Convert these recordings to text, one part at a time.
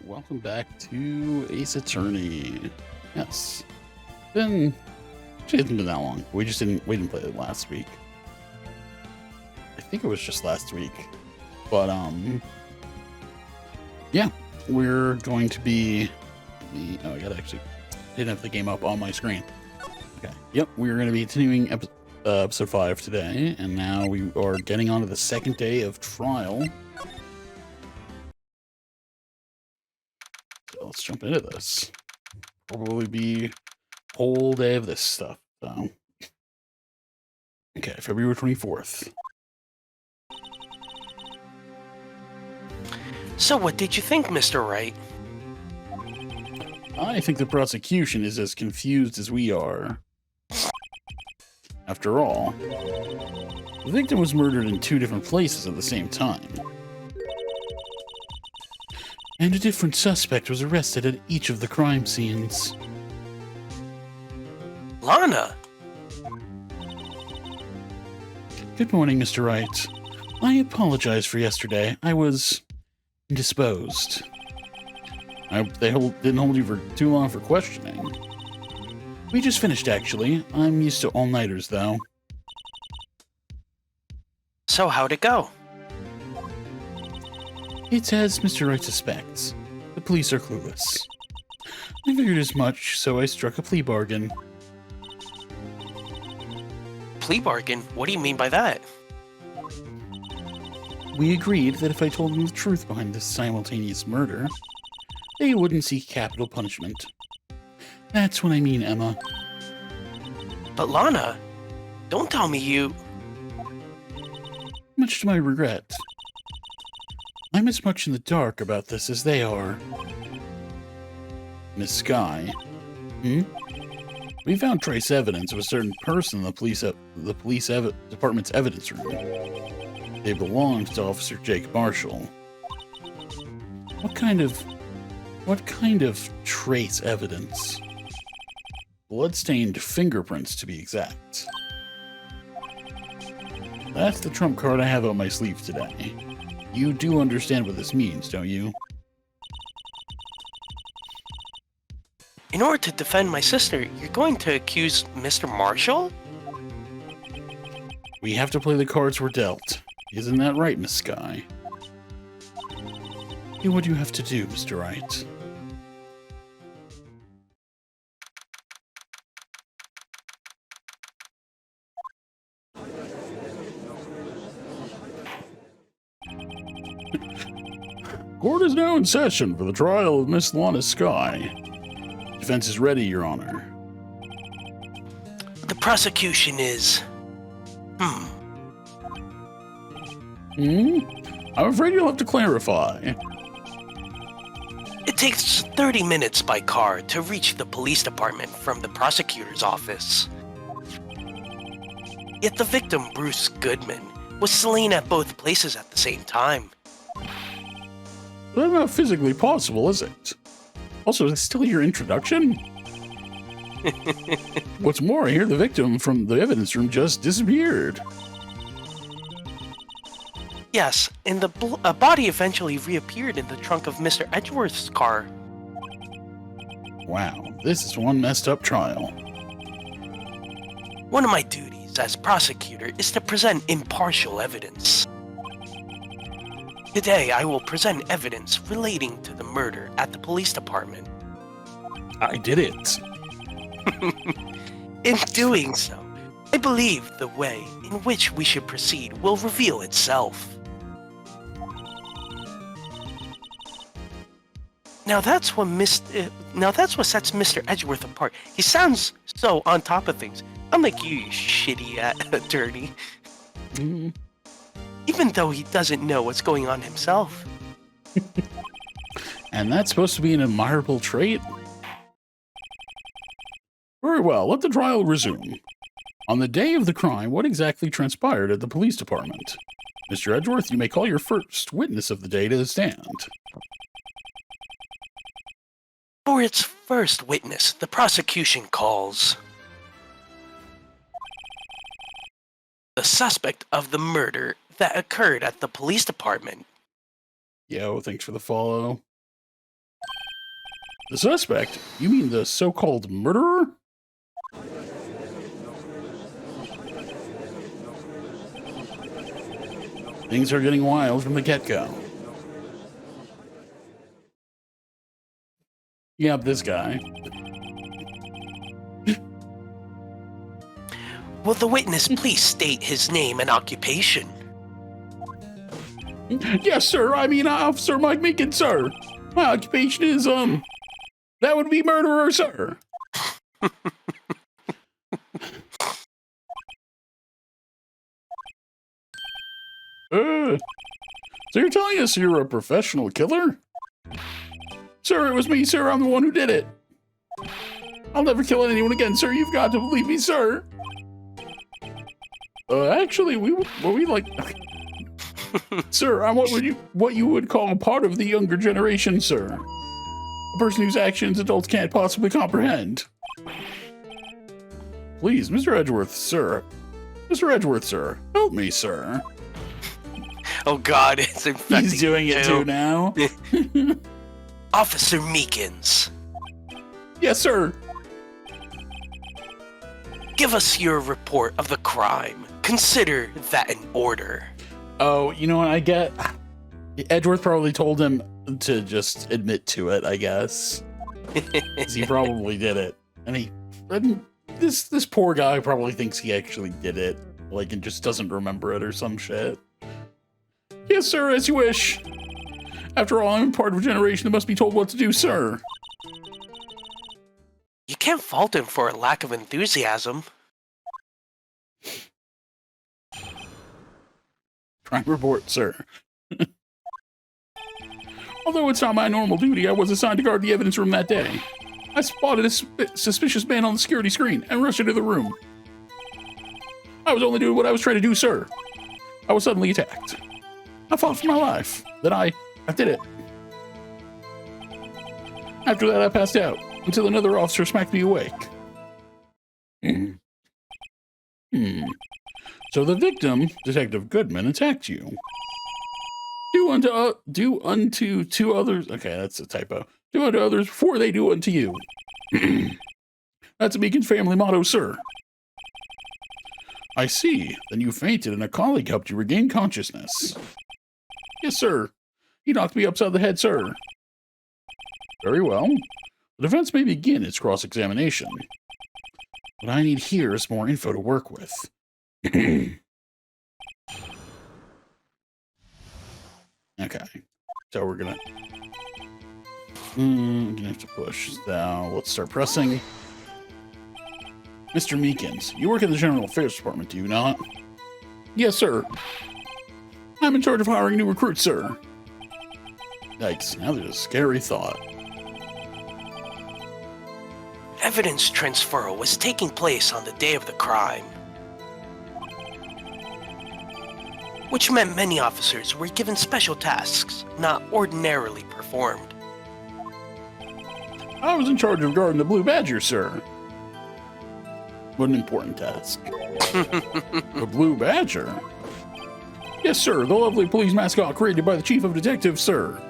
welcome back to Ace Attorney. Yes, been it hasn't been that long. We didn't play it last week. I think it was just last week, but yeah, we're going to be. Oh, I gotta actually didn't have the game up on my screen. Okay, yep, we're going to be continuing episode 5 today, and now we are getting on to the second day of trial. Let's jump into this. Probably be a whole day of this stuff. So, okay, February 24th. So what did you think, Mr. Wright? I think the prosecution is as confused as we are. After all, the victim was murdered in 2 different places at the same time. And a different suspect was arrested at each of the crime scenes. Lana! Good morning, Mr. Wright. I apologize for yesterday. I was indisposed. Didn't hold you for too long for questioning. We just finished, actually. I'm used to all-nighters, though. So how'd it go? It's as Mr. Wright suspects. The police are clueless. I figured as much, so I struck a plea bargain. Plea bargain? What do you mean by that? We agreed that if I told them the truth behind this simultaneous murder, they wouldn't seek capital punishment. That's what I mean, Emma. But Lana, don't tell me you... Much to my regret. I'm as much in the dark about this as they are. Miss Skye. We found trace evidence of a certain person in the police department's evidence room. They belonged to Officer Jake Marshall. What kind of trace evidence? Bloodstained fingerprints, to be exact. That's the trump card I have on my sleeve today. You do understand what this means, don't you? In order to defend my sister, you're going to accuse Mr. Marshall? We have to play the cards we're dealt. Isn't that right, Miss Skye? Do what you have to do, Mr. Wright. Court is now in session for the trial of Miss Lana Skye. Defense is ready, Your Honor. The prosecution is... I'm afraid you'll have to clarify. It takes 30 minutes by car to reach the police department from the prosecutor's office. Yet the victim, Bruce Goodman, was slain at both places at the same time. That's not physically possible, is it? Also, is it still your introduction? What's more, I hear the victim from the evidence room just disappeared. Yes, and the body eventually reappeared in the trunk of Mr. Edgeworth's car. Wow, this is one messed up trial. One of my duties as prosecutor is to present impartial evidence. Today, I will present evidence relating to the murder at the police department. I did it. In doing so, I believe the way in which we should proceed will reveal itself. Now that's what sets Mr. Edgeworth apart. He sounds so on top of things, unlike you shitty attorney. Even though he doesn't know what's going on himself. And that's supposed to be an admirable trait? Very well, let the trial resume. On the day of the crime, what exactly transpired at the police department? Mr. Edgeworth, you may call your first witness of the day to the stand. For its first witness, the prosecution calls the suspect of the murder that occurred at the police department. Yo, thanks for the follow. The suspect? You mean the so-called murderer? Things are getting wild from the get-go. Yep, this guy. Will the witness please state his name and occupation? Yes, sir. I mean, Officer Mike Meekin, sir. My occupation is, that would be murderer, sir. So you're telling us you're a professional killer? Sir, it was me, sir. I'm the one who did it. I'll never kill anyone again, sir. You've got to believe me, sir. Actually, we like... Sir, I'm what you would call a part of the younger generation, sir. A person whose actions adults can't possibly comprehend. Please, Mr. Edgeworth, sir. Mr. Edgeworth, sir. Help me, sir. Oh God, it's infecting. He's doing it too now. Officer Meekins. Yes, sir. Give us your report of the crime. Consider that an order. Oh, you know what? I get... Edgeworth probably told him to just admit to it, I guess. 'Cause he probably did it. And this poor guy probably thinks he actually did it. Like, and just doesn't remember it or some shit. Yes, sir, as you wish. After all, I'm part of a generation that must be told what to do, sir. You can't fault him for a lack of enthusiasm. Crime report, sir. Although it's not my normal duty, I was assigned to guard the evidence room that day. I spotted a suspicious man on the security screen and rushed into the room. I was only doing what I was trying to do, sir. I was suddenly attacked. I fought for my life. Then I did it. After that, I passed out until another officer smacked me awake. So the victim, Detective Goodman, attacked you. Do unto two others. Okay, that's a typo. Do unto others before they do unto you. That's a Meekin family motto, sir. I see. Then you fainted and a colleague helped you regain consciousness. Yes, sir. He knocked me upside the head, sir. Very well. The defense may begin its cross-examination. What I need here is more info to work with. Okay. So we're gonna have to push. So let's start pressing. Mr. Meekins, you work in the General Affairs Department, do you not? Yes, sir. I'm in charge of hiring new recruits, sir. Yikes, now there's a scary thought. Evidence transfer was taking place on the day of the crime, which meant many officers were given special tasks not ordinarily performed. I was in charge of guarding the Blue Badger, sir. What an important task. The Blue Badger? Yes, sir, the lovely police mascot created by the Chief of Detectives, sir.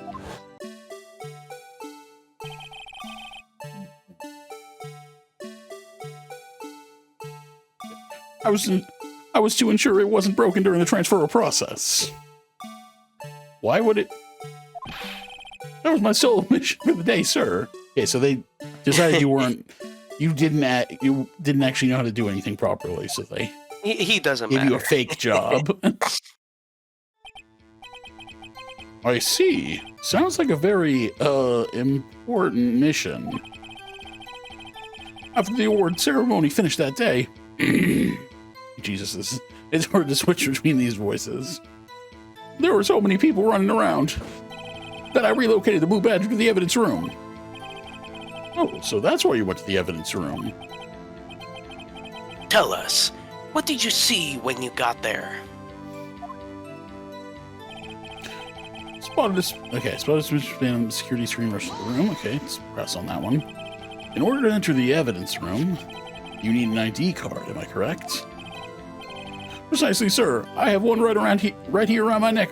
I was to ensure it wasn't broken during the transferal process. Why would it? That was my sole mission for the day, sir. Okay, so they decided you didn't actually know how to do anything properly, so they He doesn't gave matter. you a fake job. I see. Sounds like a very important mission. After the award ceremony finished that day, Jesus, it's hard to switch between these voices. There were so many people running around that I relocated the Blue Badger to the evidence room. Oh, so that's why you went to the evidence room. Tell us, what did you see when you got there? Spotted a suspicious man on the security screen rushed to the room. Okay, let's press on that one. In order to enter the evidence room, you need an ID card, am I correct? Precisely, sir. I have one right here around my neck.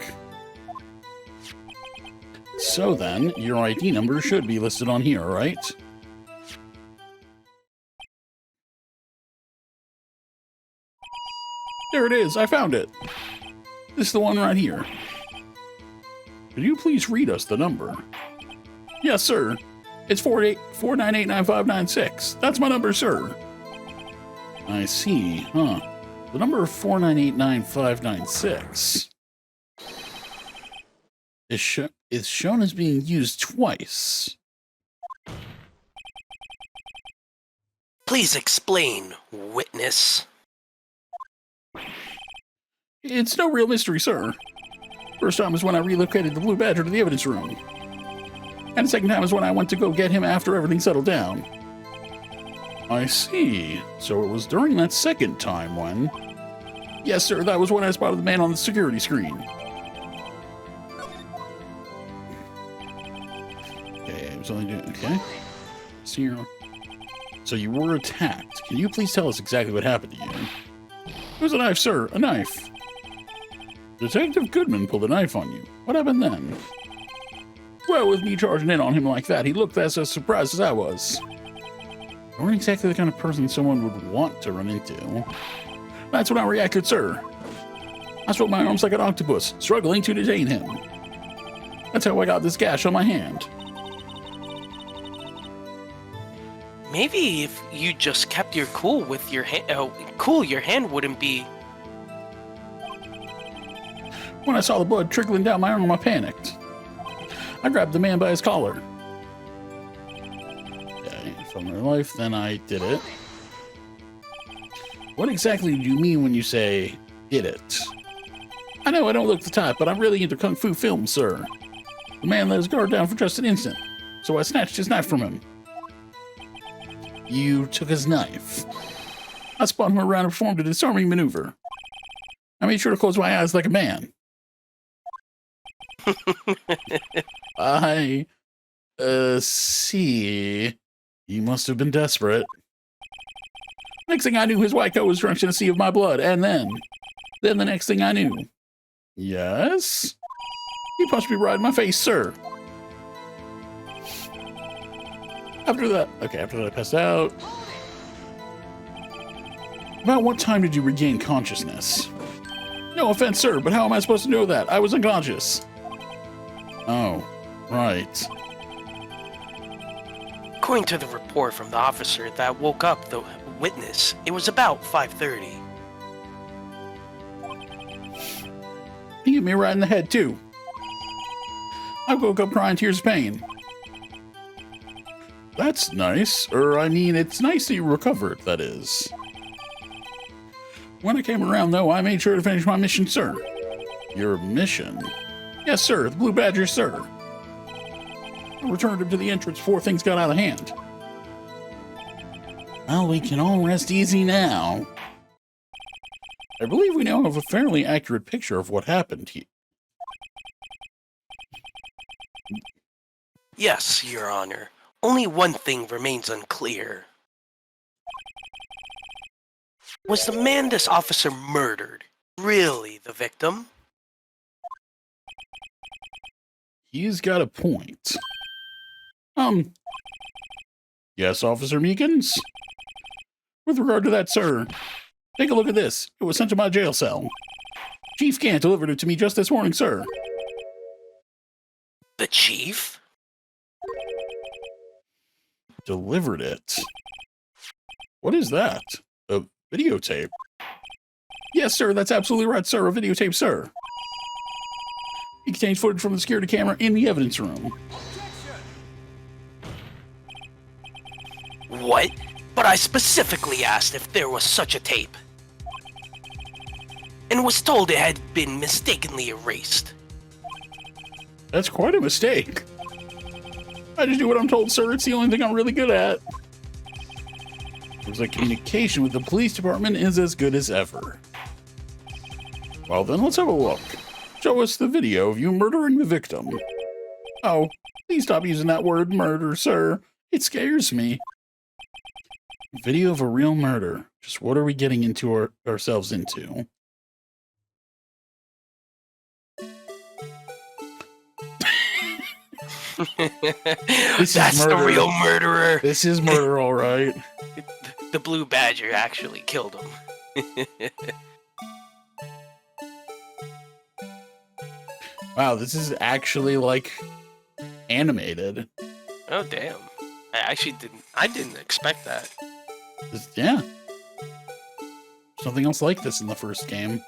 So then, your ID number should be listed on here, right? There it is, I found it. This is the one right here. Could you please read us the number? Yes, sir. It's 4989596. That's my number, sir. I see, huh. The number 4989596 is shown as being used twice. Please explain, witness. It's no real mystery, sir. First time was when I relocated the Blue Badger to the evidence room. And the second time is when I went to go get him after everything settled down. I see. So it was during that second time when... Yes, sir, that was when I spotted the man on the security screen. Okay, I was only doing... Okay. So you were attacked. Can you please tell us exactly what happened to you? It was a knife, sir. A knife. Detective Goodman pulled a knife on you. What happened then? Well, with me charging in on him like that, he looked as surprised as I was. You weren't exactly the kind of person someone would want to run into. That's when I reacted, sir. I swept my arms like an octopus, struggling to detain him. That's how I got this gash on my hand. Maybe if you just kept your cool with your hand, your hand wouldn't be. When I saw the blood trickling down my arm, I panicked. I grabbed the man by his collar. Okay, from real life, then I did it. What exactly do you mean when you say, did it? I know I don't look the type, but I'm really into kung fu films, sir. The man let his guard down for just an instant, so I snatched his knife from him. You took his knife. I spun him around and performed a disarming maneuver. I made sure to close my eyes like a man. I, see. You must have been desperate. Next thing I knew, his white coat was drenched in a sea of my blood, and then the next thing I knew. Yes? He punched me right in my face, sir. After that I passed out. About what time did you regain consciousness? No offense, sir, but how am I supposed to know that? I was unconscious. Oh, right. According to the report from the officer that woke up the witness, it was about 5:30. He hit me right in the head, too. I woke up crying tears of pain. That's nice. I mean, it's nice that you recovered, that is. When I came around, though, I made sure to finish my mission, sir. Your mission? Yes, sir, the Blue Badger, sir. I returned him to the entrance before things got out of hand. Well, we can all rest easy now. I believe we now have a fairly accurate picture of what happened here. Yes, Your Honor. Only one thing remains unclear. Was the man this officer murdered really the victim? He's got a point. Yes, Officer Meekins? With regard to that, sir, take a look at this. It was sent to my jail cell. Chief Gant delivered it to me just this morning, sir. The chief? Delivered it? What is that? A videotape? Yes, sir, that's absolutely right, sir. A videotape, sir. It contains footage from the security camera in the evidence room. What? But I specifically asked if there was such a tape. And was told it had been mistakenly erased. That's quite a mistake. I just do what I'm told, sir. It's the only thing I'm really good at. Looks like communication with the police department is as good as ever. Well then, let's have a look. Show us the video of you murdering the victim. Oh, please stop using that word murder, sir. It scares me. Video of a real murder. Just what are we getting into ourselves into? This is That's the murder. real murderer. This is murder, all right. The blue badger actually killed him. Wow, this is actually like animated. Oh damn! I actually didn't expect that. Yeah. There's nothing else like this in the first game.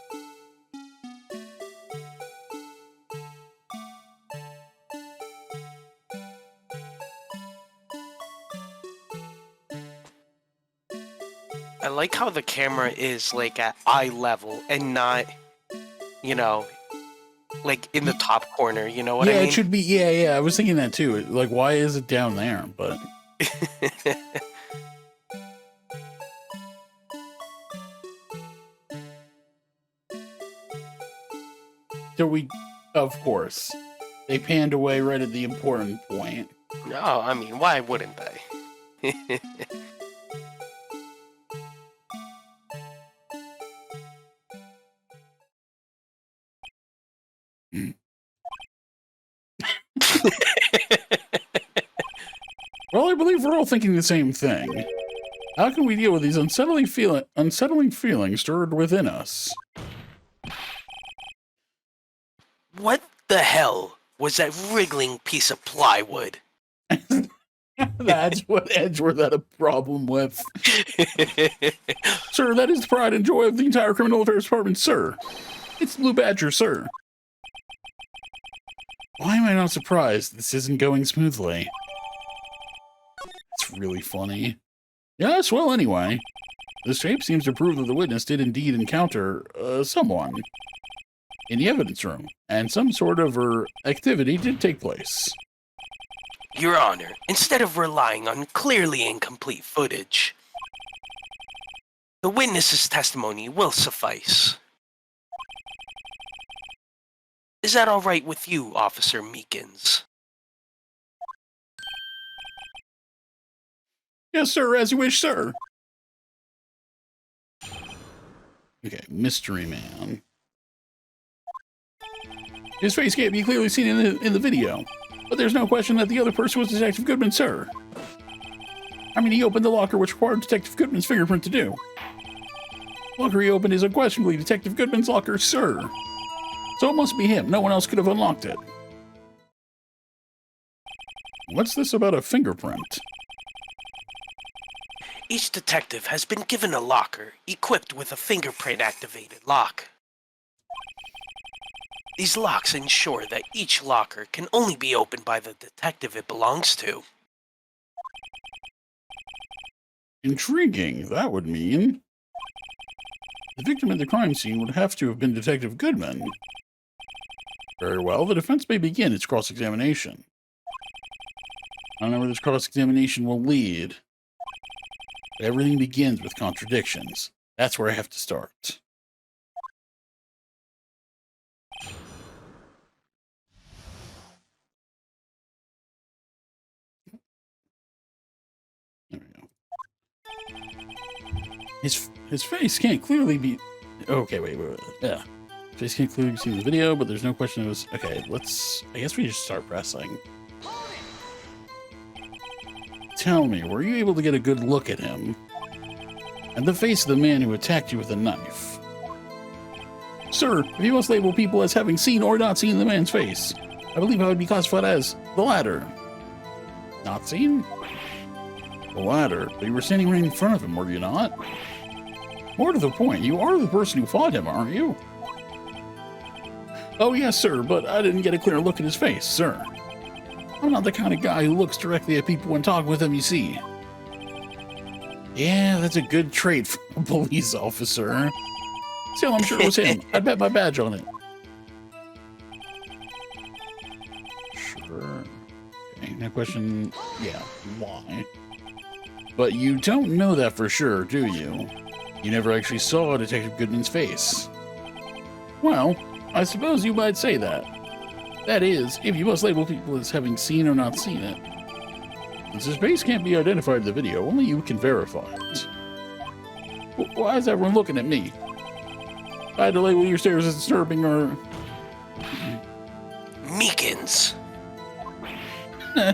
I like how the camera is like at eye level and not, you know, like in the top corner. You know what I mean? It should be. Yeah. I was thinking that too. Like, why is it down there? But so of course, they panned away right at the important point. No, I mean, why wouldn't they? Well, I believe we're all thinking the same thing. How can we deal with these unsettling feelings stirred within us? What the hell was that wriggling piece of plywood? That's what Edgeworth had a problem with. Sir, that is the pride and joy of the entire Criminal Affairs Department, sir. It's Blue Badger, sir. Why am I not surprised this isn't going smoothly? It's really funny. Yes, well, anyway. This tape seems to prove that the witness did indeed encounter someone in the evidence room, and some sort of activity did take place. Your Honor, instead of relying on clearly incomplete footage, the witness's testimony will suffice. Is that all right with you, Officer Meekins? Yes, sir, as you wish, sir. Okay, Mystery Man. His face can't be clearly seen in the video, but there's no question that the other person was Detective Goodman, sir. I mean, he opened the locker, which required Detective Goodman's fingerprint to do. The locker he opened is unquestionably Detective Goodman's locker, sir. So it must be him. No one else could have unlocked it. What's this about a fingerprint? Each detective has been given a locker equipped with a fingerprint-activated lock. These locks ensure that each locker can only be opened by the detective it belongs to. Intriguing, that would mean. The victim at the crime scene would have to have been Detective Goodman. Very well, the defense may begin its cross-examination. I don't know where this cross-examination will lead. But everything begins with contradictions. That's where I have to start. There we go. His face can't clearly be... Okay, wait. Yeah. His face can't clearly be seen in the video, but there's no question it was... Okay, I guess we just start pressing. Tell me, were you able to get a good look at him? And the face of the man who attacked you with a knife? Sir, if you must label people as having seen or not seen the man's face, I believe I would be classified as the latter. Not seen? The latter, but you were standing right in front of him, were you not? More to the point, you are the person who fought him, aren't you? Oh yes, sir, but I didn't get a clear look at his face, sir. I'm not the kind of guy who looks directly at people when talking with them, you see. Yeah, that's a good trait for a police officer. Still, I'm sure it was him. I'd bet my badge on it. Sure. Okay, now question, yeah, why? But you don't know that for sure, do you? You never actually saw Detective Goodman's face. Well, I suppose you might say that. That is, if you must label people as having seen or not seen it. Since his face can't be identified in the video, only you can verify it. Why is everyone looking at me? I had to label your stares as disturbing or... Meekins. Eh,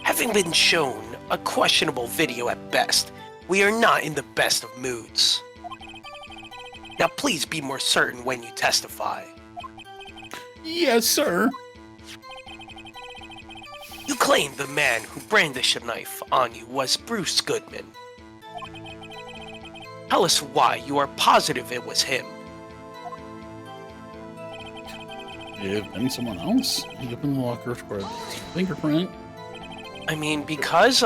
Having been shown a questionable video at best, we are not in the best of moods. Now please be more certain when you testify. yes, sir. You claim the man who brandished a knife on you was Bruce Goodman. Tell us why you are positive it was him. It have been someone else. He opened the locker for a fingerprint. I mean, because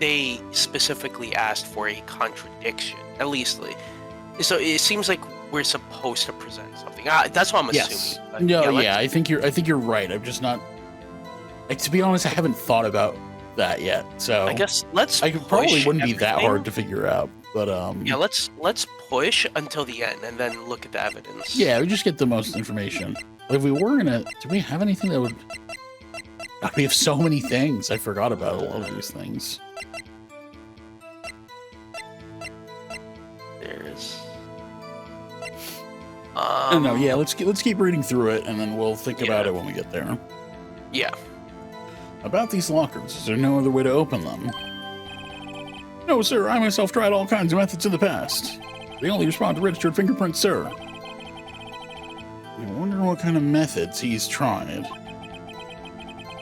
they specifically asked for a contradiction, at least. So it seems like we're supposed to present something. That's what I'm Yes. assuming. But No, let's- yeah, I think you're right. I'm just not. Like, to be honest, I haven't thought about that yet. So I guess let's. I could probably push wouldn't be that everything. hard to figure out. But Yeah, let's push until the end and then look at the evidence. yeah, we just get the most information. If we were gonna, do we have anything that would? God, we have so many things. I forgot about a lot of these things. There's. No, yeah, let's keep reading through it, and then we'll think about it when we get there. Yeah. About these lockers, is there no other way to open them? No, sir. I myself tried all kinds of methods in the past. They only respond to registered fingerprints, sir. I wonder what kind of methods he's tried.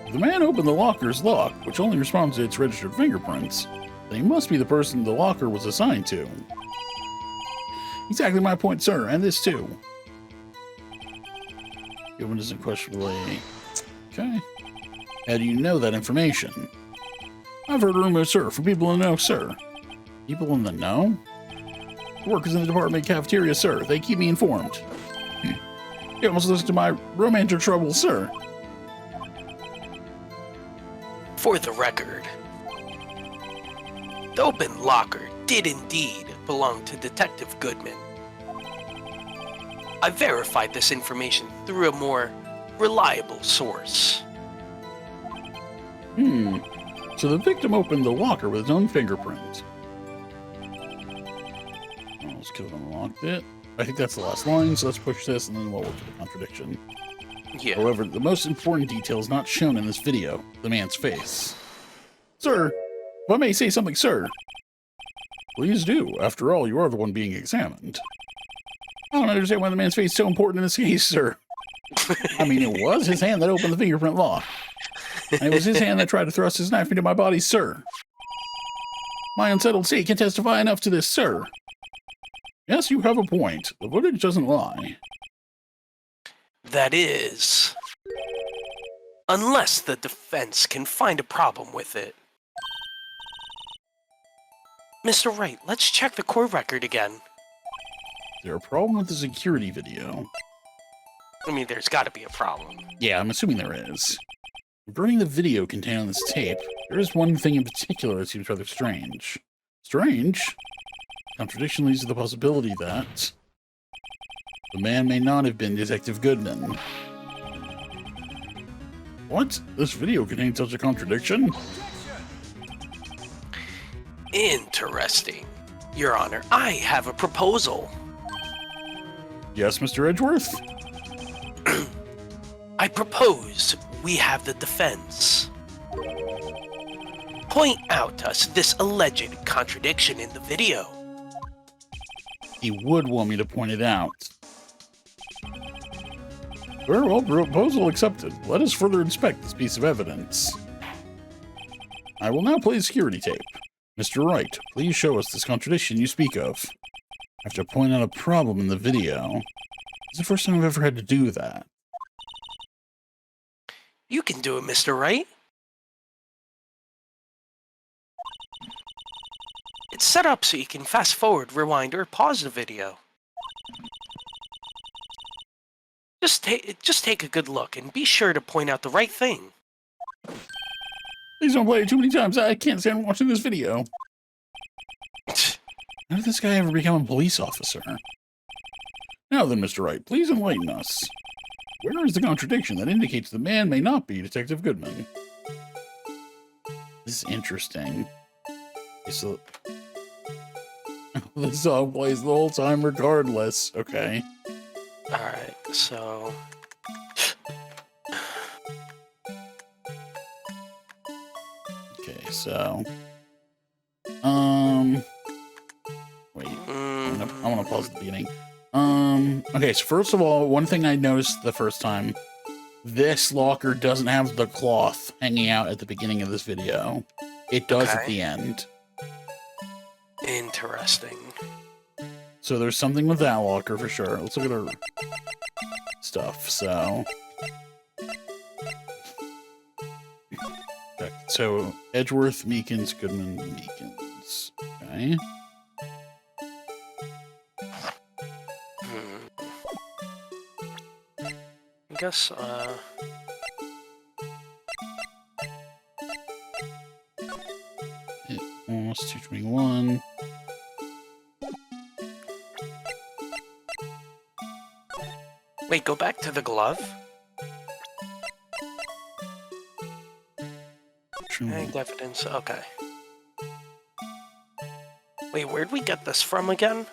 If the man opened the locker's lock, which only responds to its registered fingerprints, then he must be the person the locker was assigned to. Exactly my point, sir, and this too. Given isn't questionably... Okay. How do you know that information? I've heard rumors, sir, from people in the know, sir. People in the know? Workers in the department cafeteria, sir. They keep me informed. You almost listen to my romantic trouble, sir. For the record, the open locker did indeed belong to Detective Goodman. I verified this information through a more reliable source. So the victim opened the locker with his own fingerprint. Let's could have unlocked it. I think that's the last line, so let's push this and then we'll look at the contradiction. Yeah. However, the most important detail is not shown in this video, the man's face. Sir, if I may say something, sir. Please do. After all, you are the one being examined. I don't understand why the man's face is so important in this case, sir. I mean, it was his hand that opened the fingerprint lock. And it was his hand that tried to thrust his knife into my body, sir. My unsettled state can testify enough to this, sir. Yes, you have a point. The footage doesn't lie. That is, unless the defense can find a problem with it. Mr. Wright, let's check the court record again. Is there a problem with the security video? I mean, there's got to be a problem. Yeah, I'm assuming there is. Regarding the video contained on this tape, there is one thing in particular that seems rather strange. Strange? Contradiction leads to the possibility that the man may not have been Detective Goodman. What? This video contains such a contradiction? Interesting. Your Honor, I have a proposal. Yes, Mr. Edgeworth? I propose we have the defense point out to us this alleged contradiction in the video. He would want me to point it out. Very well, proposal accepted. Let us further inspect this piece of evidence. I will now play the security tape. Mr. Wright, please show us this contradiction you speak of. I have to point out a problem in the video. It's the first time I've ever had to do that. You can do it, Mr. Wright. It's set up so you can fast forward, rewind, or pause the video. Just take a good look and be sure to point out the right thing. Please don't play it too many times. I can't stand watching this video. How did this guy ever become a police officer? Now then, Mr. Wright, please enlighten us. Where is the contradiction that indicates the man may not be Detective Goodman? This is interesting. Okay, so the song plays the whole time regardless. Okay. Alright, so... so... Wait. I want to pause at the beginning. Okay, so first of all, one thing I noticed the first time, this locker doesn't have the cloth hanging out at the beginning of this video. It does at the end. Interesting. So there's something with that locker for sure. Let's look at our stuff, so... Okay, so Edgeworth, Meekins, Goodman, Meekins. Okay. I guess, Almost 221. Wait, go back to the glove? Tagged evidence, okay. Wait, where'd we get this from again?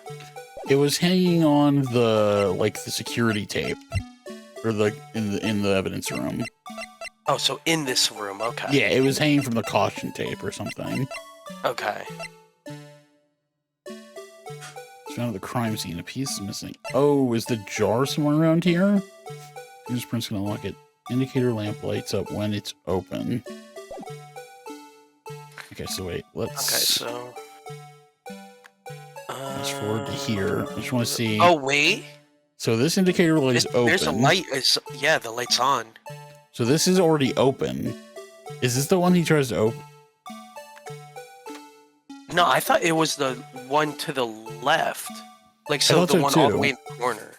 It was hanging on the, like, the security tape. Or in the evidence room. Oh, so in this room, okay. Yeah, it was hanging from the caution tape or something. Okay. It's found at the crime scene. A piece is missing. Oh, is the jar somewhere around here? Fingerprint's gonna lock it. Indicator lamp lights up when it's open. Okay, so wait, let's... Okay, so... fast forward to here. I just want to see... Oh, wait. So this indicator light is open. There's a light. Yeah, the light's on. So this is already open. Is this the one he tries to open? No, I thought it was the one to the left. Like, so the one all the way in the corner.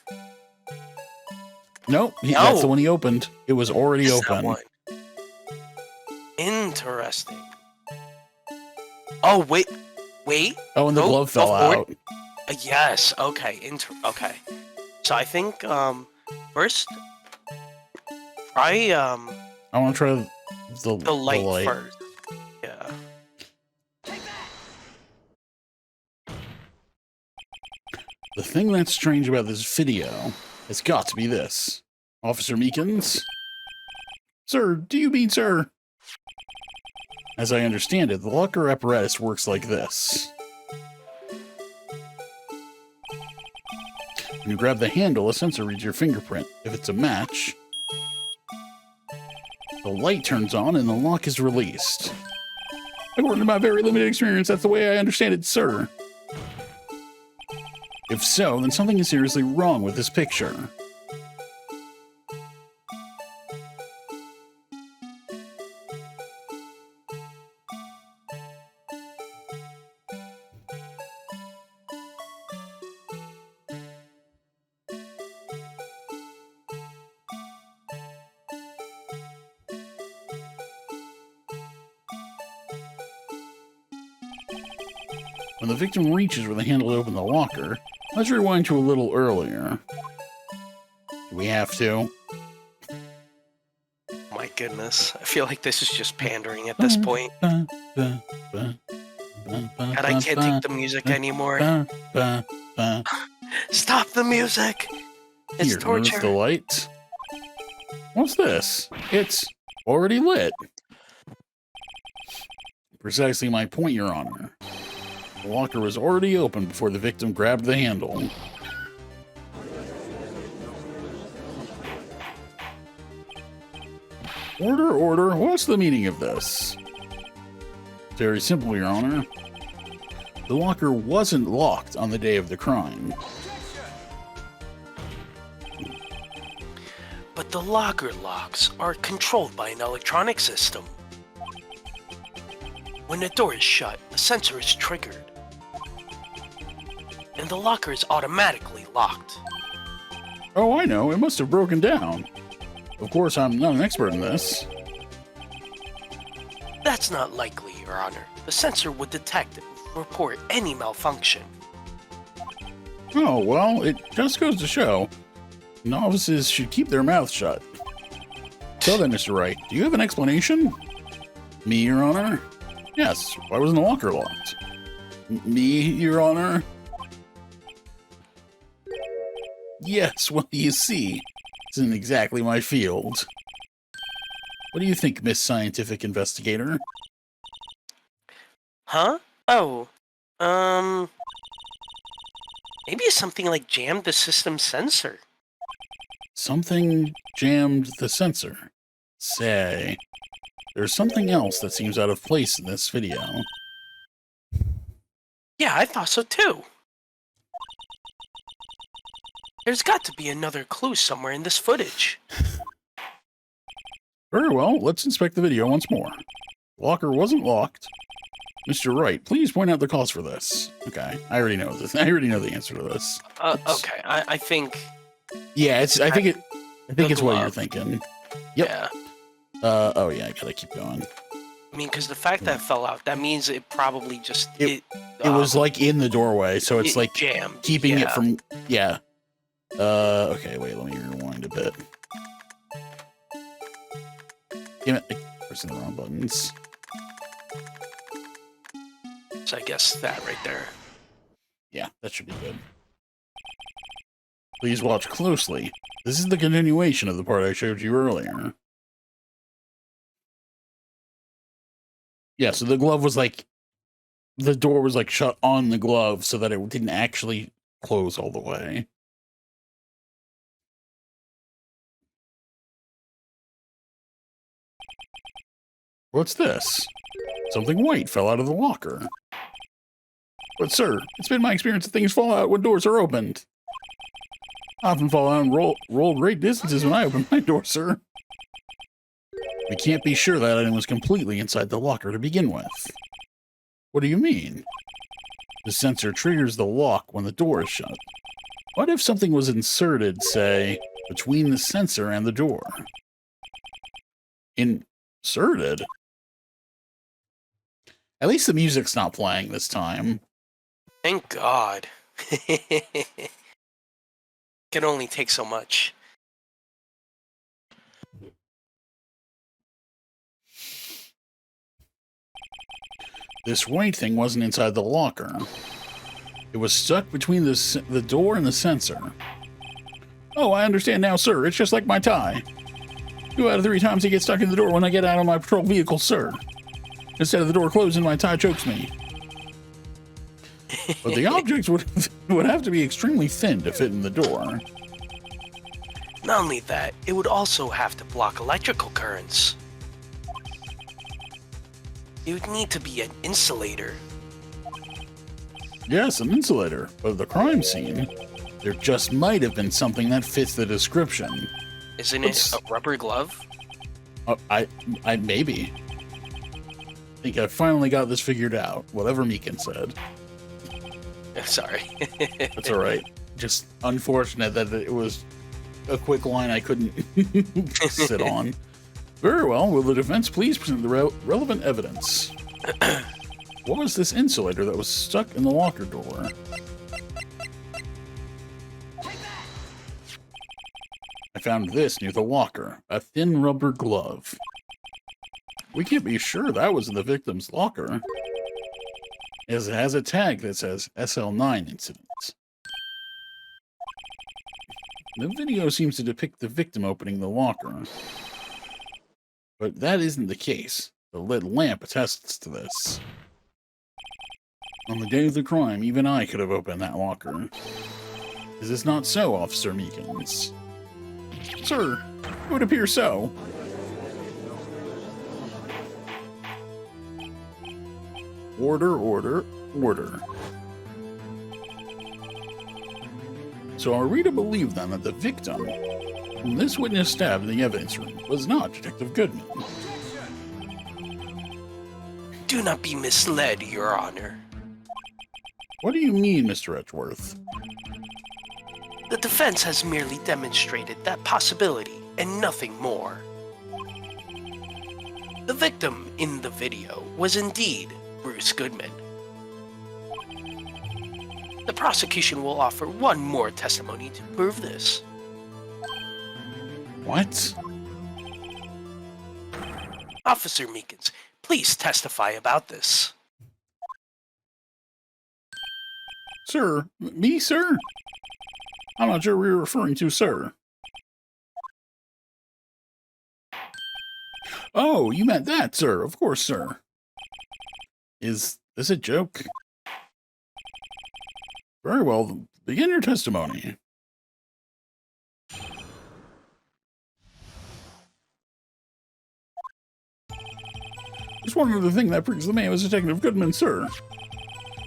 Nope, that's the one he opened. It was already open. One. Interesting. Oh, wait. Oh, and the glove fell out. Yes, okay. Okay. So I think, first, try, I want to try the light first. Yeah. The thing that's strange about this video has got to be this. Officer Meekins? Sir, do you mean sir? As I understand it, the locker apparatus works like this. When you grab the handle, a sensor reads your fingerprint. If it's a match, the light turns on and the lock is released. According to my very limited experience, that's the way I understand it, sir. If so, then something is seriously wrong with this picture. When the victim reaches for the handle to open the locker, let's rewind to a little earlier. Do we have to? My goodness. I feel like this is just pandering at this point. God, I can't take the music anymore. Stop the music! It's torture. Here's the light. What's this? It's already lit. Precisely my point, Your Honor. The locker was already open before the victim grabbed the handle. Order, order. What's the meaning of this? Very simple, Your Honor. The locker wasn't locked on the day of the crime. But the locker locks are controlled by an electronic system. When the door is shut, a sensor is triggered. And the locker is automatically locked. Oh, I know. It must have broken down. Of course, I'm not an expert in this. That's not likely, Your Honor. The sensor would detect and report any malfunction. Oh, well, it just goes to show. Novices should keep their mouths shut. So then, Mr. Wright, do you have an explanation? Me, Your Honor? Yes, why wasn't the locker locked? Me, Your Honor? Yes, well, you see, this isn't exactly my field. What do you think, Miss Scientific Investigator? Huh? Oh, um, maybe something like jammed the system sensor. Something jammed the sensor. Say, there's something else that seems out of place in this video. Yeah, I thought so too. There's got to be another clue somewhere in this footage. Very well, let's inspect the video once more. The locker wasn't locked. Mr. Wright, please point out the cause for this. Okay, I already know this. I already know the answer to this. Okay, I think... Yeah, I think it's what you're glove. thinking. Yep. Yeah. Oh yeah, I gotta keep going. I mean, because the fact that it fell out, that means it probably just... It was like in the doorway, so it's like jammed. keeping it from... Yeah. Okay, wait, let me rewind a bit. Damn it, I'm pressing the wrong buttons. So I guess that right there. Yeah, that should be good. Please watch closely. This is the continuation of the part I showed you earlier. Yeah, so the glove was like... The door was like shut on the glove so that it didn't actually close all the way. What's this? Something white fell out of the locker. But sir, it's been my experience that things fall out when doors are opened. I often fall out and roll great distances when I open my door, sir. We can't be sure that item was completely inside the locker to begin with. What do you mean? The sensor triggers the lock when the door is shut. What if something was inserted, say, between the sensor and the door? Inserted? At least the music's not playing this time. Thank God. Can only take so much. This white thing wasn't inside the locker. It was stuck between the door and the sensor. Oh, I understand now, sir. It's just like my tie. 2 out of 3 times it gets stuck in the door when I get out of my patrol vehicle, sir. Instead of the door closing, my tie chokes me. But the objects would have to be extremely thin to fit in the door. Not only that, it would also have to block electrical currents. It would need to be an insulator. Yes, an insulator. But at the crime scene, there just might have been something that fits the description. Isn't it a rubber glove? I maybe. I think I finally got this figured out. Whatever Meekin said. Sorry. That's all right. Just unfortunate that it was a quick line I couldn't sit on. Very well. Will the defense please present the relevant evidence? What was this insulator that was stuck in the locker door? I found this near the locker. A thin rubber glove. We can't be sure that was in the victim's locker, as it has a tag that says SL9 incident. The video seems to depict the victim opening the locker, but that isn't the case. The lit lamp attests to this. On the day of the crime, even I could have opened that locker. Is this not so, Officer Meekins? Sir, it would appear so. Order, order, order. So are we to believe then that the victim, whom this witness stabbed in the evidence room, was not Detective Goodman? Do not be misled, Your Honor. What do you mean, Mr. Edgeworth? The defense has merely demonstrated that possibility and nothing more. The victim in the video was indeed Bruce Goodman. The prosecution will offer one more testimony to prove this. What? Officer Meekins, please testify about this. Sir? Me, sir? I'm not sure we were referring to, sir. Oh, you meant that, sir. Of course, sir. Is this a joke? Very well. Begin your testimony. Just one other thing that proves the man was Detective Goodman, sir.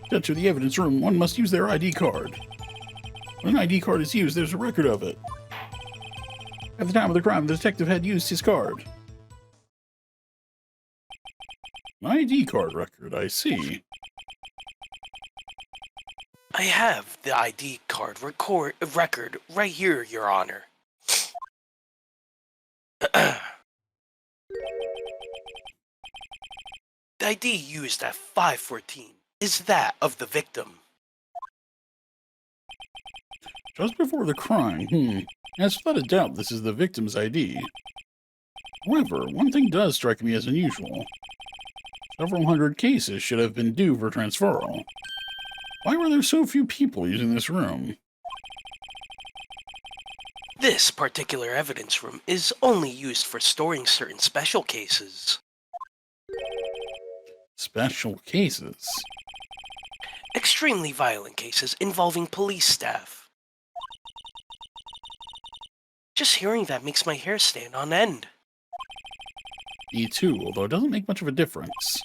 To enter the evidence room, one must use their ID card. When an ID card is used, there's a record of it. At the time of the crime, the detective had used his card. An ID card record, I see. I have the ID card record right here, Your Honor. The ID used at 5:14 is that of the victim. Just before the crime, Yes, without a doubt, this is the victim's ID. However, one thing does strike me as unusual. Several hundred cases should have been due for transferal. Why were there so few people using this room? This particular evidence room is only used for storing certain special cases. Special cases? Extremely violent cases involving police staff. Just hearing that makes my hair stand on end. Me too, although it doesn't make much of a difference.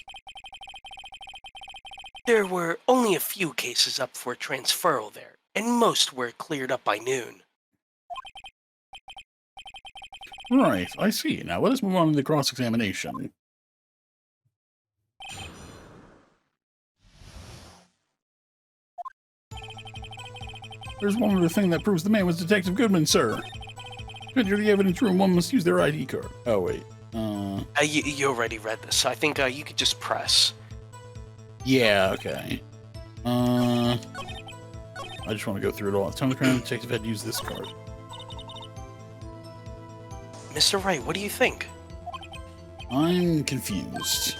There were only a few cases up for transferal there, and most were cleared up by noon. Right, I see. Now let us move on to the cross-examination. There's one other thing that proves the man was Detective Goodman, sir. To enter the evidence room, one must use their ID card. Oh, wait. You already read this, so I think you could just press. Yeah, okay. I just want to go through it all. At the time of the crime, the detective had to use this card. Mr. Wright, what do you think? I'm confused.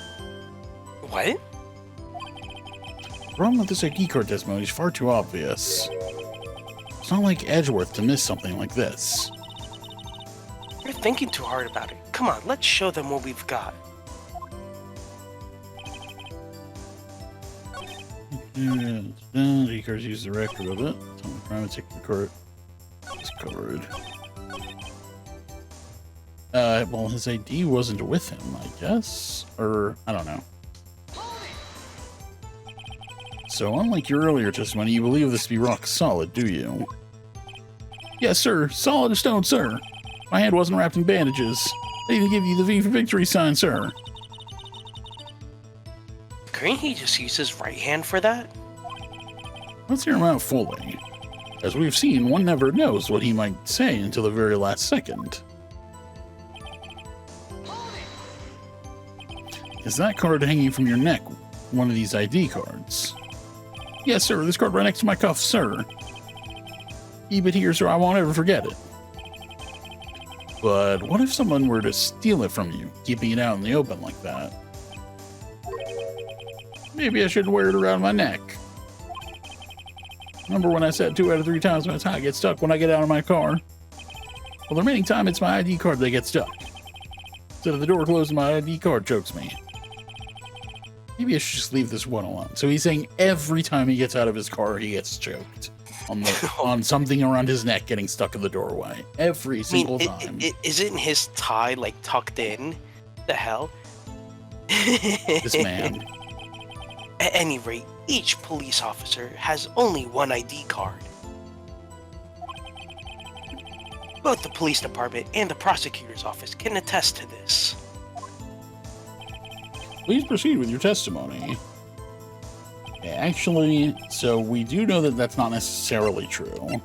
What? The problem with this ID card testimony is far too obvious. It's not like Edgeworth to miss something like this. You're thinking too hard about it. Come on, let's show them what we've got. ID cards use the record of it. Tell me crime, take the card. It's covered. Well, his ID wasn't with him, I guess? Or, I don't know. So, unlike your earlier testimony, you believe this to be rock solid, do you? Yes, sir. Solid as stone, sir. My hand wasn't wrapped in bandages. I didn't give you the V for victory sign, sir. Couldn't he just use his right hand for that? Let's hear him out fully. As we've seen, one never knows what he might say until the very last second. Is that card hanging from your neck one of these ID cards? Yes, sir. This card right next to my cuff, sir. Keep it here, sir. I won't ever forget it. But what if someone were to steal it from you, keeping it out in the open like that? Maybe I shouldn't wear it around my neck. Remember when I said 2 out of 3 times my tie gets stuck when I get out of my car? Well, the remaining time, it's my ID card that gets stuck. Instead of the door closing, my ID card chokes me. Maybe I should just leave this one alone. So he's saying every time he gets out of his car, he gets choked on something around his neck getting stuck in the doorway. Every single time. Isn't his tie like tucked in? The hell? This man. At any rate, each police officer has only one ID card. Both the police department and the prosecutor's office can attest to this. Please proceed with your testimony. Yeah, actually, so we do know that that's not necessarily true.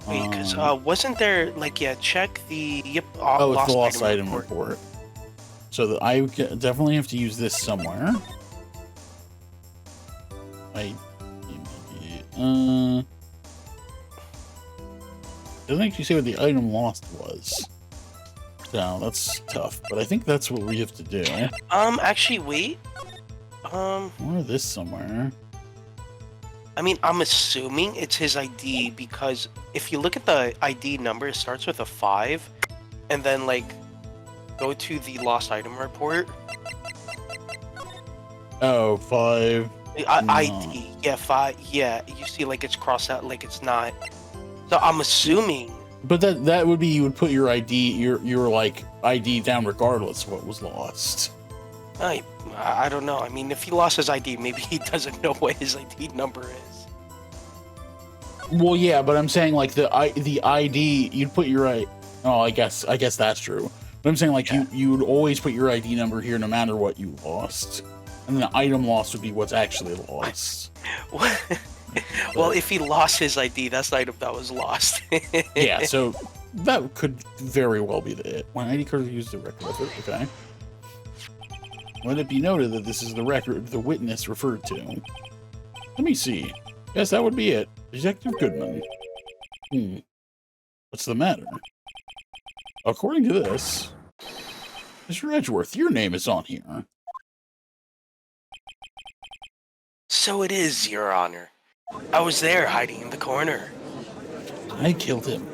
Wait, because wasn't there, like, check the, it's the lost item report. So I definitely have to use this somewhere. Doesn't actually say what the item lost was. So that's tough, but I think that's what we have to do. Actually, wait. Or this somewhere. I mean, I'm assuming it's his ID because if you look at the ID number, it starts with a 5, and then, like, go to the lost item report. Oh, 5. No. ID, yeah, 5. Yeah, you see, like it's crossed out, like it's not. So I'm assuming. But that would be, you would put your ID, your like ID down regardless of what was lost. I don't know. I mean, if he lost his ID, maybe he doesn't know what his ID number is. Well, yeah, but I'm saying like the ID, you'd put your Oh, I guess that's true. But I'm saying like you would always put your ID number here no matter what you lost, and then the item lost would be what's actually lost. Well, if he lost his ID, that's the item that was lost. Yeah, so that could very well be it. When ID card is used to record with it, okay. Let it be noted that this is the record the witness referred to. Let me see. Yes, that would be it. Detective Goodman. What's the matter? According to this, Mr. Edgeworth, your name is on here. So it is, Your Honor. I was there, hiding in the corner. I killed him.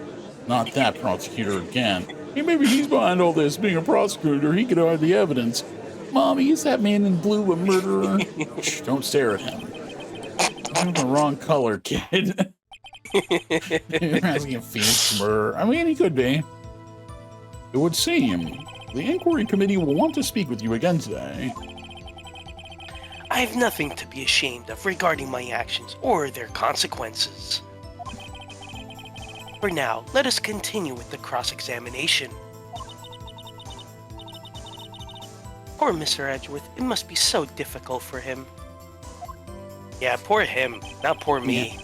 Not that prosecutor again. Hey, maybe he's behind all this. Being a prosecutor, he could hide the evidence. Mommy, is that man in blue a murderer? Shh, don't stare at him. I'm the wrong color, kid. You're asking if Phoenix murder. I mean, he could be. It would seem. The inquiry committee will want to speak with you again today. I have nothing to be ashamed of regarding my actions or their consequences. For now, let us continue with the cross-examination. Poor Mr. Edgeworth, it must be so difficult for him. Yeah, poor him, not poor me.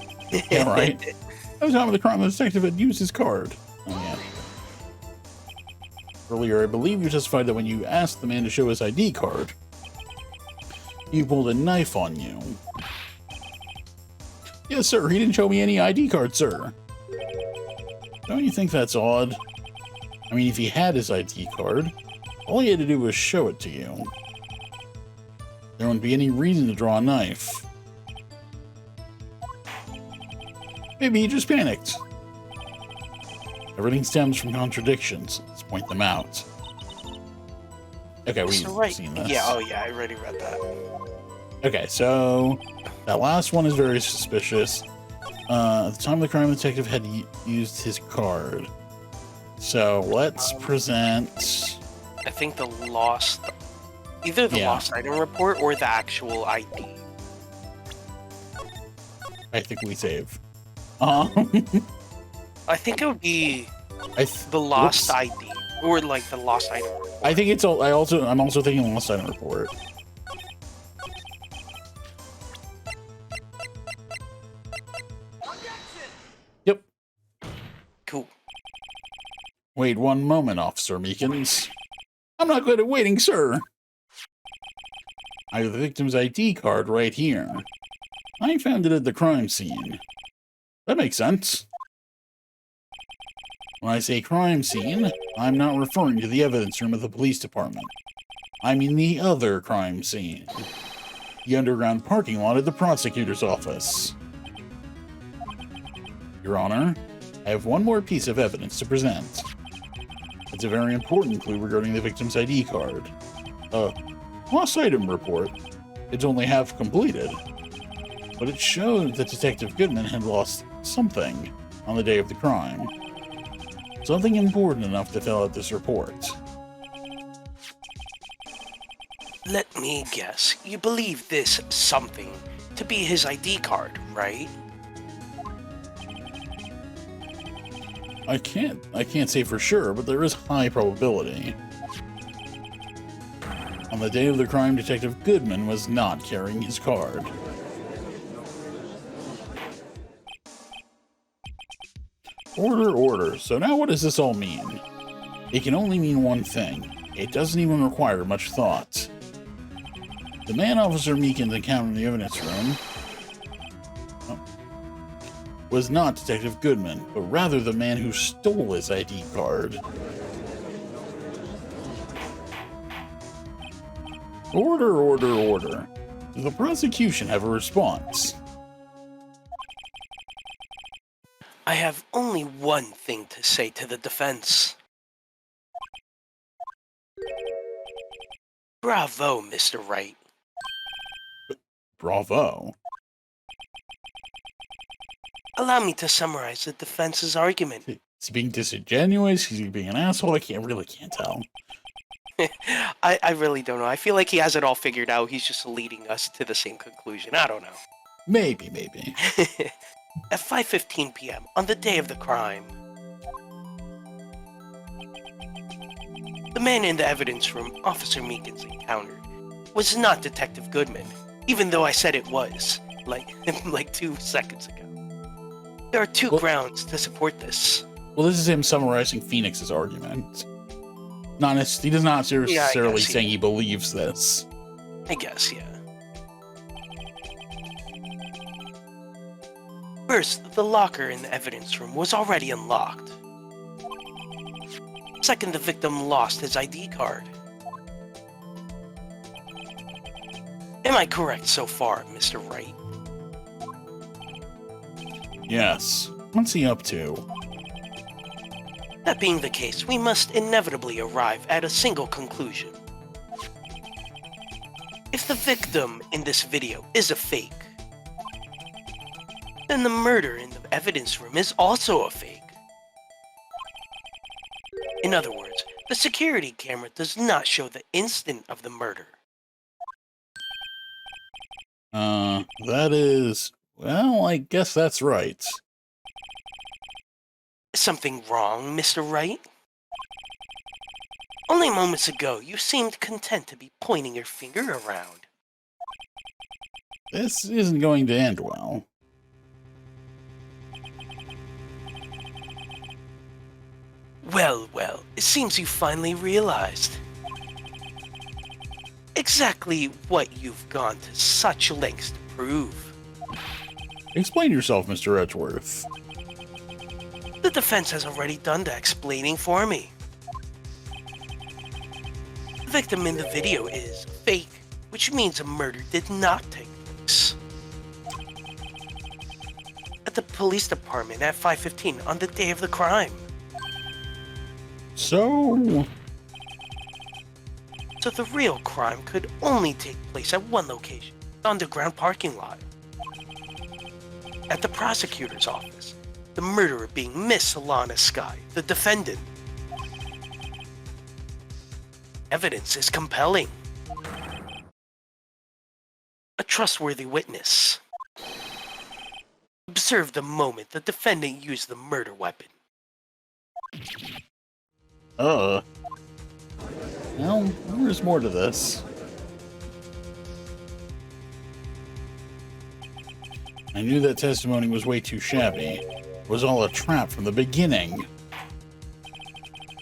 Yeah, right. That was the time of the crime the detective had used his card. Oh, yeah. Earlier, I believe you testified that when you asked the man to show his ID card, he pulled a knife on you. Yes, sir. He didn't show me any ID card, sir. Don't you think that's odd? I mean, if he had his ID card, all he had to do was show it to you. There wouldn't be any reason to draw a knife. Maybe he just panicked. Everything stems from contradictions. Let's point them out. Okay, we've seen this. Yeah, oh yeah, I already read that. Okay, so that last one is very suspicious. At the time of the crime, the detective had used his card. So let's present. I think the lost, either the lost item report or the actual ID. I think we save. I think it would be the lost ID or like the lost item report. I think it's. I'm also thinking lost item report. Yep. Cool. Wait one moment, Officer Meekins. I'm not good at waiting, sir. I have the victim's ID card right here. I found it at the crime scene. That makes sense. When I say crime scene, I'm not referring to the evidence room of the police department. I mean the other crime scene. The underground parking lot at the prosecutor's office. Your Honor, I have one more piece of evidence to present. It's a very important clue regarding the victim's ID card. Lost item report. It's only half completed. But it showed that Detective Goodman had lost something on the day of the crime. Something important enough to fill out this report. Let me guess. You believe this something to be his ID card, right? I can't say for sure, but there is high probability. On the day of the crime, Detective Goodman was not carrying his card. Order, order. So now what does this all mean? It can only mean one thing. It doesn't even require much thought. The man Officer Meekins encountered in the evidence room was not Detective Goodman, but rather the man who stole his ID card. Order, order, order. Does the prosecution have a response? I have only one thing to say to the defense. Bravo, Mr. Wright. Bravo. Allow me to summarize the defense's argument. Is he being disingenuous? Is he being an asshole? I really can't tell. I really don't know. I feel like he has it all figured out. He's just leading us to the same conclusion. I don't know. Maybe. At 5:15 p.m. on the day of the crime, the man in the evidence room Officer Meekins encountered was not Detective Goodman, even though I said it was, like 2 seconds ago. There are two grounds to support this. Well, this is him summarizing Phoenix's argument. He does not necessarily saying he believes this. I guess, yeah. First, the locker in the evidence room was already unlocked. Second, the victim lost his ID card. Am I correct so far, Mr. Wright? Yes. What's he up to? That being the case, we must inevitably arrive at a single conclusion. If the victim in this video is a fake, then the murder in the evidence room is also a fake. In other words, the security camera does not show the instant of the murder. That is... Well, I guess that's right. Is something wrong, Mr. Wright? Only moments ago, you seemed content to be pointing your finger around. This isn't going to end well. Well, it seems you finally realized exactly what you've gone to such lengths to prove. Explain yourself, Mr. Edgeworth. The defense has already done the explaining for me. The victim in the video is fake, which means a murder did not take place. At the police department at 5:15 on the day of the crime. So the real crime could only take place at one location, the underground parking lot. At the prosecutor's office, the murderer being Miss Alana Skye, the defendant. Evidence is compelling. A trustworthy witness. Observe the moment the defendant used the murder weapon. Well, there's more to this. I knew that testimony was way too shabby. It was all a trap from the beginning.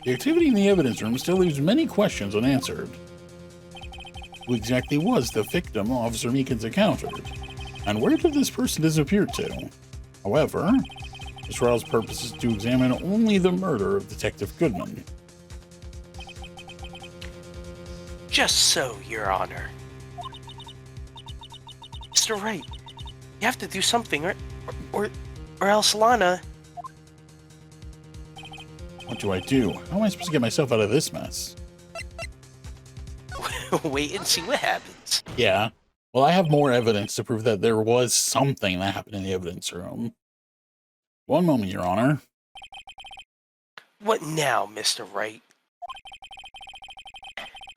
The activity in the evidence room still leaves many questions unanswered. Who exactly was the victim Officer Meekins encountered? And where did this person disappear to? However, this trial's purpose is to examine only the murder of Detective Goodman. Just so, Your Honor. Mr. Wright, you have to do something, or else Lana... What do I do? How am I supposed to get myself out of this mess? Wait and see what happens. Yeah. Well, I have more evidence to prove that there was something that happened in the evidence room. One moment, Your Honor. What now, Mr. Wright?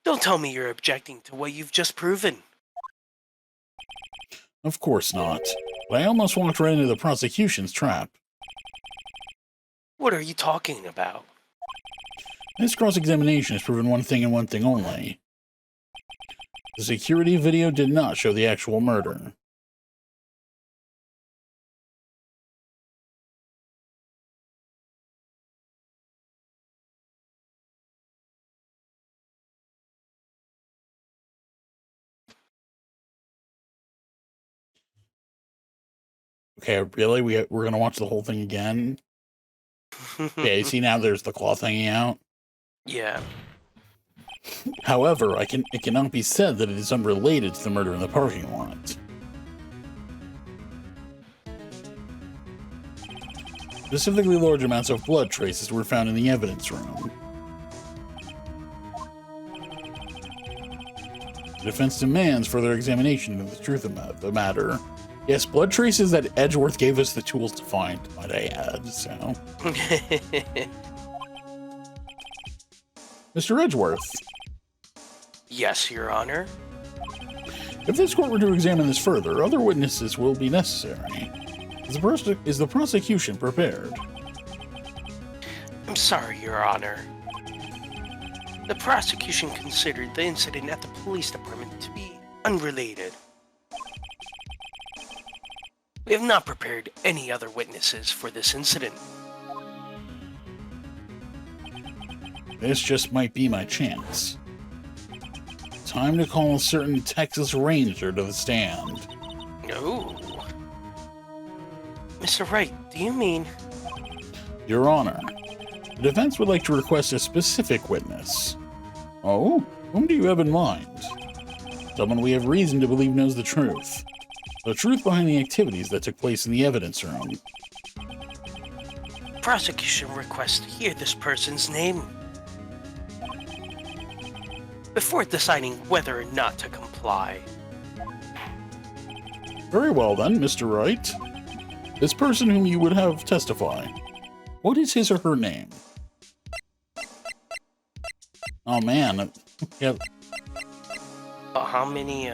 Don't tell me you're objecting to what you've just proven. Of course not. But I almost walked right into the prosecution's trap. What are you talking about? This cross-examination has proven one thing and one thing only. The security video did not show the actual murder. Okay, really? We're going to watch the whole thing again? Yeah, you see now there's the cloth hanging out? Yeah. However, it cannot be said that it is unrelated to the murder in the parking lot. Specifically, large amounts of blood traces were found in the evidence room. The defense demands further examination of the truth of the matter. Yes, blood traces that Edgeworth gave us the tools to find, might I add, so. Mr. Edgeworth. Yes, Your Honor. If this court were to examine this further, other witnesses will be necessary. Is the prosecution prepared? I'm sorry, Your Honor. The prosecution considered the incident at the police department to be unrelated. We have not prepared any other witnesses for this incident. This just might be my chance. Time to call a certain Texas Ranger to the stand. Oh. Mr. Wright, do you mean... Your Honor, the defense would like to request a specific witness. Oh? Whom do you have in mind? Someone we have reason to believe knows the truth. The truth behind the activities that took place in the evidence room. Prosecution requests to hear this person's name before deciding whether or not to comply. Very well then, Mr. Wright. This person whom you would have testify, what is his or her name? Oh man, yeah. How many,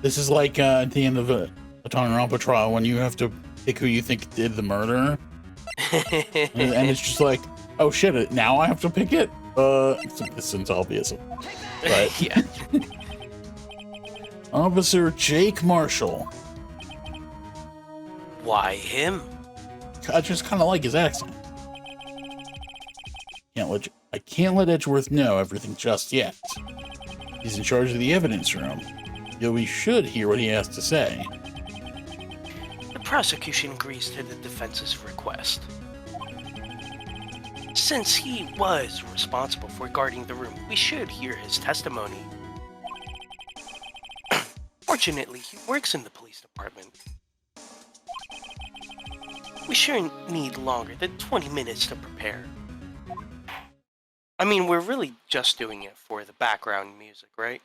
This is like at the end of a Tongarapa trial when you have to pick who you think did the murder. And it's just like, oh shit, now I have to pick it? This seems obvious. But yeah. Officer Jake Marshall. Why him? I just kind of like his accent. I can't let Edgeworth know everything just yet. He's in charge of the evidence room. We should hear what he has to say. The prosecution agrees to the defense's request. Since he was responsible for guarding the room, we should hear his testimony. Fortunately, he works in the police department. We shouldn't need longer than 20 minutes to prepare. I mean, we're really just doing it for the background music, right?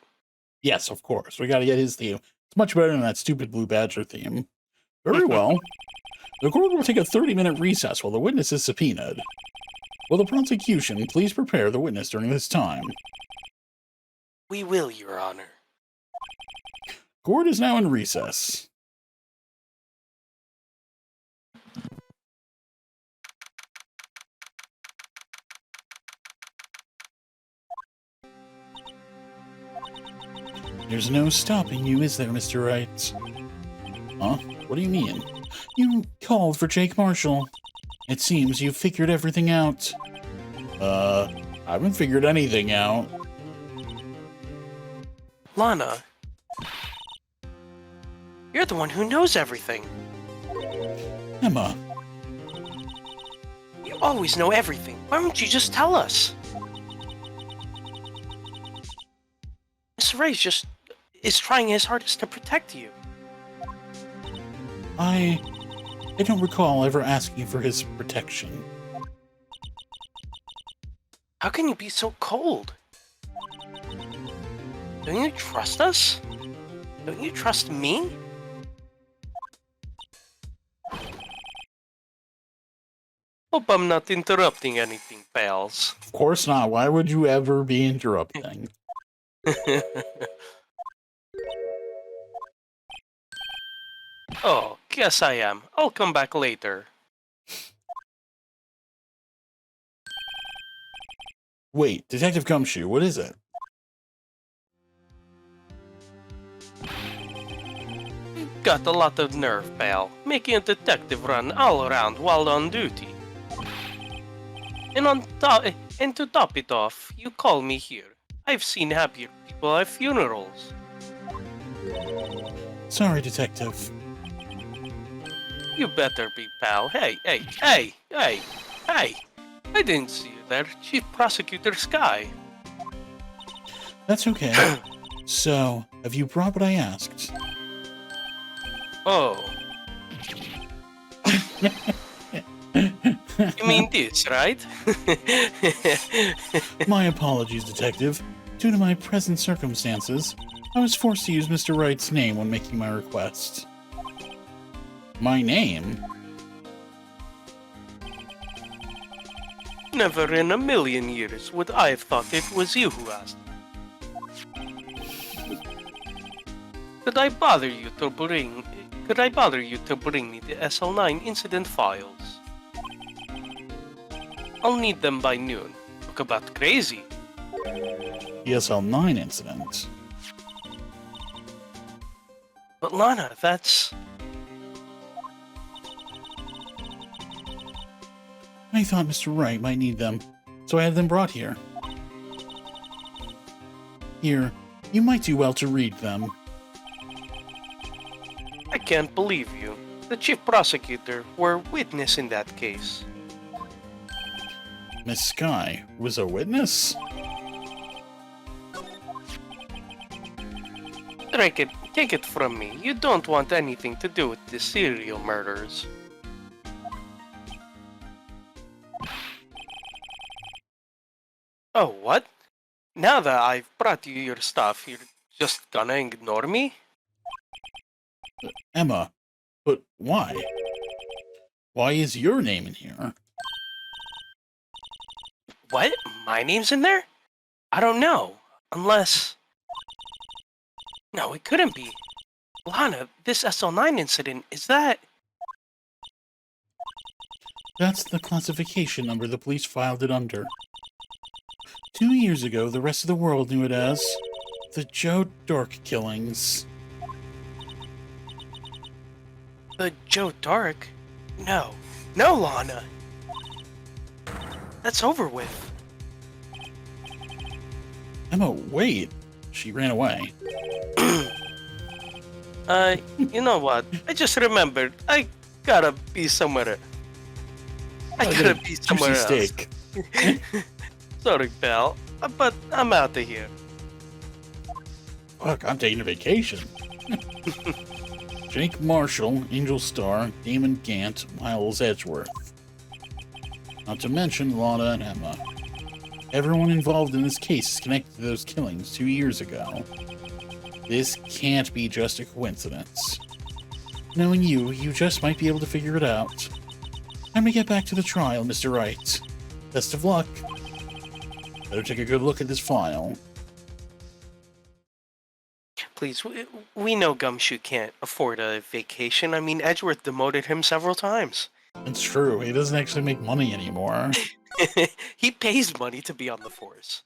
Yes, of course. We gotta get his theme. It's much better than that stupid Blue Badger theme. Very well. The court will take a 30-minute recess while the witness is subpoenaed. Will the prosecution please prepare the witness during this time? We will, Your Honor. Court is now in recess. There's no stopping you, is there, Mr. Wright? Huh? What do you mean? You called for Jake Marshall. It seems you've figured everything out. I haven't figured anything out. Lana, you're the one who knows everything. Emma. You always know everything. Why don't you just tell us? Mr. Ray is trying his hardest to protect you. I don't recall ever asking for his protection. How can you be so cold? Don't you trust us? Don't you trust me? Hope I'm not interrupting anything, pals. Of course not. Why would you ever be interrupting? Oh, guess I am. I'll come back later. Wait, Detective Gumshoe, what is it? Got a lot of nerve, pal. Making a detective run all around while on duty. And to top it off, you call me here. I've seen happier people at funerals. Sorry, Detective. You better be, pal. Hey! I didn't see you there, Chief Prosecutor Sky. That's okay. So, have you brought what I asked? Oh. You mean this, right? My apologies, Detective. Due to my present circumstances, I was forced to use Mr. Wright's name when making my request. My name? Never in a million years would I have thought it was you who asked. Could I bother you to bring me the SL9 incident files? I'll need them by noon. Look about crazy. The SL9 incident. But Lana, that's... I thought Mr. Wright might need them, so I had them brought here. Here, you might do well to read them. I can't believe you. The chief prosecutor were witness in that case. Miss Sky was a witness? Take it from me. You don't want anything to do with the serial murders. Oh, what? Now that I've brought you your stuff, you're just gonna ignore me? Emma, but why? Why is your name in here? What? My name's in there? I don't know. Unless... No, it couldn't be. Lana, this SL9 incident, is that... That's the classification number the police filed it under. 2 years ago, the rest of the world knew it as the Joe Dork killings. The Joe Dark? No. No, Lana! That's over with. Emma, wait. She ran away. You know what? I just remembered. I gotta be somewhere. I gotta be somewhere else. Steak. Sorry, pal. But I'm out of here. Fuck, I'm taking a vacation. Jake Marshall, Angel Star, Damon Gant, Miles Edgeworth. Not to mention Lana and Emma. Everyone involved in this case is connected to those killings 2 years ago. This can't be just a coincidence. Knowing you just might be able to figure it out. Time to get back to the trial, Mr. Wright. Best of luck. Better take a good look at this file. Please, we know Gumshoe can't afford a vacation. I mean, Edgeworth demoted him several times. It's true, he doesn't actually make money anymore. He pays money to be on the force.